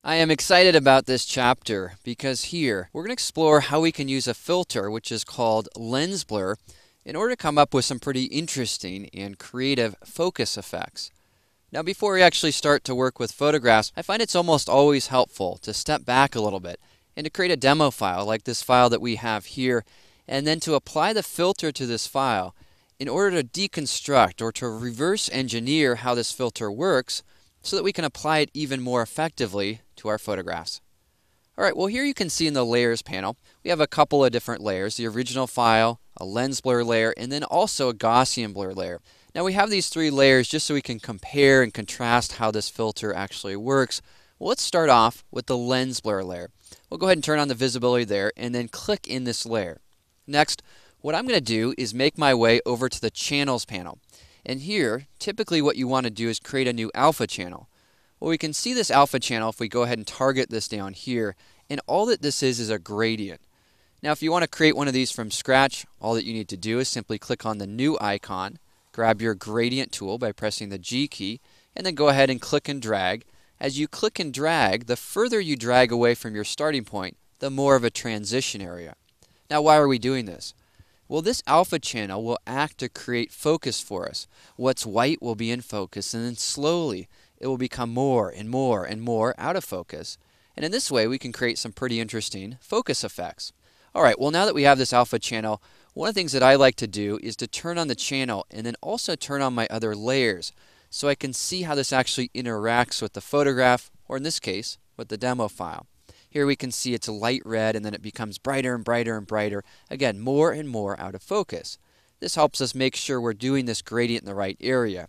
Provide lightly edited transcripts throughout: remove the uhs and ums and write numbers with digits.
I am excited about this chapter because here we're going to explore how we can use a filter which is called lens blur in order to come up with some pretty interesting and creative focus effects. Now before we actually start to work with photographs, I find it's almost always helpful to step back a little bit and to create a demo file like this file that we have here, and then to apply the filter to this file in order to deconstruct or to reverse engineer how this filter works so that we can apply it even more effectively to our photographs. Alright, well here you can see in the layers panel, we have a couple of different layers, the original file, a lens blur layer, and then also a Gaussian blur layer. Now we have these three layers just so we can compare and contrast how this filter actually works. Well, let's start off with the lens blur layer. We'll go ahead and turn on the visibility there and then click in this layer. Next, what I'm going to do is make my way over to the channels panel. And here, typically what you want to do is create a new alpha channel. Well, we can see this alpha channel if we go ahead and target this down here, and all that this is a gradient. Now if you want to create one of these from scratch, all that you need to do is simply click on the new icon, grab your gradient tool by pressing the G key, and then go ahead and click and drag. As you click and drag, the further you drag away from your starting point, the more of a transition area. Now why are we doing this? Well, this alpha channel will act to create focus for us. What's white will be in focus, and then slowly it will become more and more and more out of focus. And in this way, we can create some pretty interesting focus effects. Alright, well now that we have this alpha channel, one of the things that I like to do is to turn on the channel and then also turn on my other layers so I can see how this actually interacts with the photograph, or in this case, with the demo file. Here we can see it's a light red and then it becomes brighter and brighter and brighter. Again, more and more out of focus. This helps us make sure we're doing this gradient in the right area.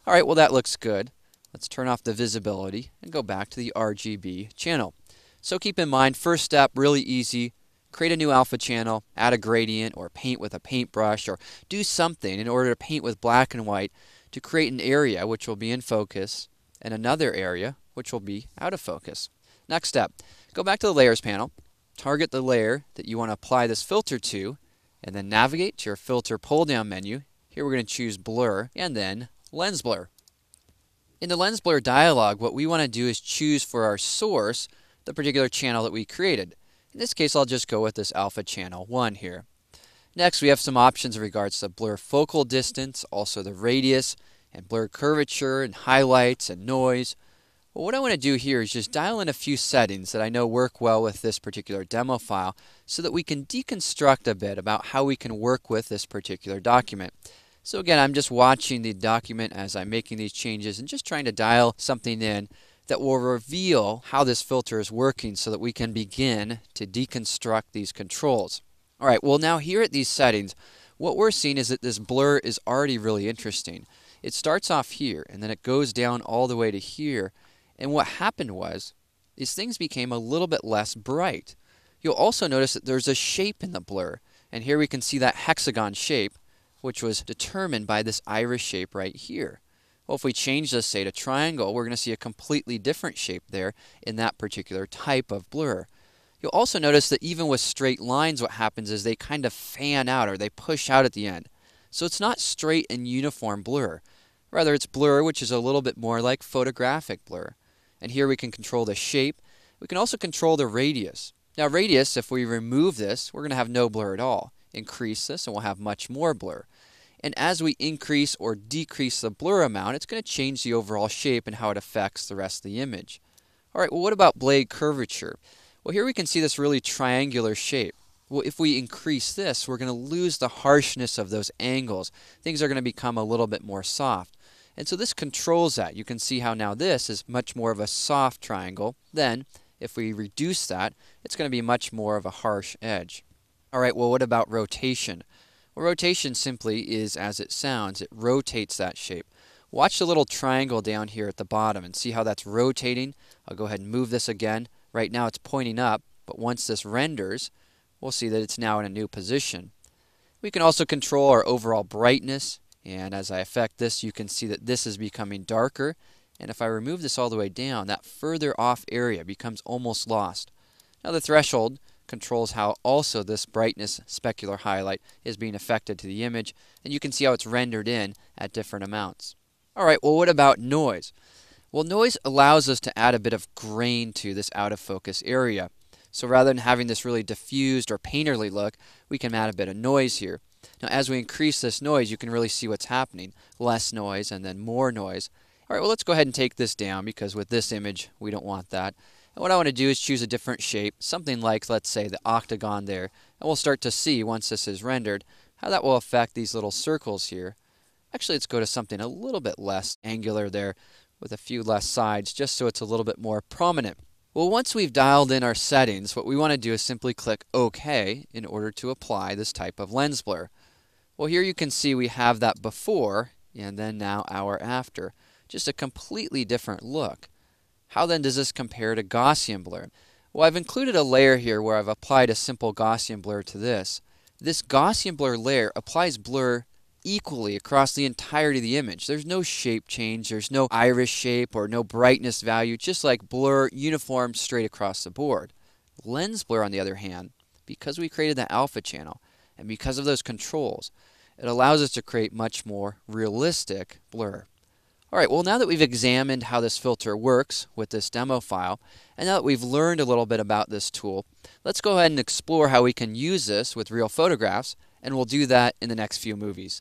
Alright, well that looks good. Let's turn off the visibility and go back to the RGB channel. So keep in mind, first step, really easy. Create a new alpha channel, add a gradient, or paint with a paintbrush, or do something in order to paint with black and white to create an area which will be in focus and another area which will be out of focus. Next step, go back to the layers panel, target the layer that you want to apply this filter to, and then navigate to your filter pull down menu. Here we're going to choose blur and then lens blur. In the lens blur dialog, what we want to do is choose for our source the particular channel that we created. In this case, I'll just go with this alpha channel 1 here. Next, we have some options in regards to blur focal distance, also the radius, and blur curvature, and highlights, and noise. Well, what I want to do here is just dial in a few settings that I know work well with this particular demo file so that we can deconstruct a bit about how we can work with this particular document. So again, I'm just watching the document as I'm making these changes and just trying to dial something in that will reveal how this filter is working so that we can begin to deconstruct these controls. Alright, well now here at these settings, what we're seeing is that this blur is already really interesting. It starts off here and then it goes down all the way to here. And what happened was, these things became a little bit less bright. You'll also notice that there's a shape in the blur. And here we can see that hexagon shape, which was determined by this iris shape right here. Well, if we change this, say, to triangle, we're going to see a completely different shape there in that particular type of blur. You'll also notice that even with straight lines, what happens is they kind of fan out or they push out at the end. So it's not straight and uniform blur. Rather, it's blur which is a little bit more like photographic blur. And here we can control the shape. We can also control the radius. Now radius, if we remove this, we're going to have no blur at all. Increase this and we'll have much more blur. And as we increase or decrease the blur amount, it's going to change the overall shape and how it affects the rest of the image. Alright, well what about blade curvature? Well, here we can see this really triangular shape. Well, if we increase this, we're going to lose the harshness of those angles. Things are going to become a little bit more soft. And so this controls that. You can see how now this is much more of a soft triangle. Then, if we reduce that, it's going to be much more of a harsh edge. Alright, well what about rotation? Well, rotation simply is as it sounds. It rotates that shape. Watch the little triangle down here at the bottom and see how that's rotating. I'll go ahead and move this again. Right now it's pointing up, but once this renders, we'll see that it's now in a new position. We can also control our overall brightness. And as I affect this, you can see that this is becoming darker. And if I remove this all the way down, that further off area becomes almost lost. Now the threshold controls how also this brightness specular highlight is being affected to the image. And you can see how it's rendered in at different amounts. Alright, well what about noise? Well, noise allows us to add a bit of grain to this out of focus area. So rather than having this really diffused or painterly look, we can add a bit of noise here. Now, as we increase this noise, you can really see what's happening. Less noise and then more noise. All right, well, let's go ahead and take this down because with this image, we don't want that. And what I want to do is choose a different shape, something like, let's say, the octagon there. And we'll start to see, once this is rendered, how that will affect these little circles here. Actually, let's go to something a little bit less angular there with a few less sides, just so it's a little bit more prominent. Well, once we've dialed in our settings, what we want to do is simply click OK in order to apply this type of lens blur. Well, here you can see we have that before and then now our after. Just a completely different look. How then does this compare to Gaussian blur? Well, I've included a layer here where I've applied a simple Gaussian blur to this. This Gaussian blur layer applies blur equally across the entirety of the image. There's no shape change, there's no iris shape or no brightness value, just like blur uniform straight across the board. Lens blur, on the other hand, because we created the alpha channel and because of those controls, it allows us to create much more realistic blur. Alright, well, now that we've examined how this filter works with this demo file, and now that we've learned a little bit about this tool, let's go ahead and explore how we can use this with real photographs, and we'll do that in the next few movies.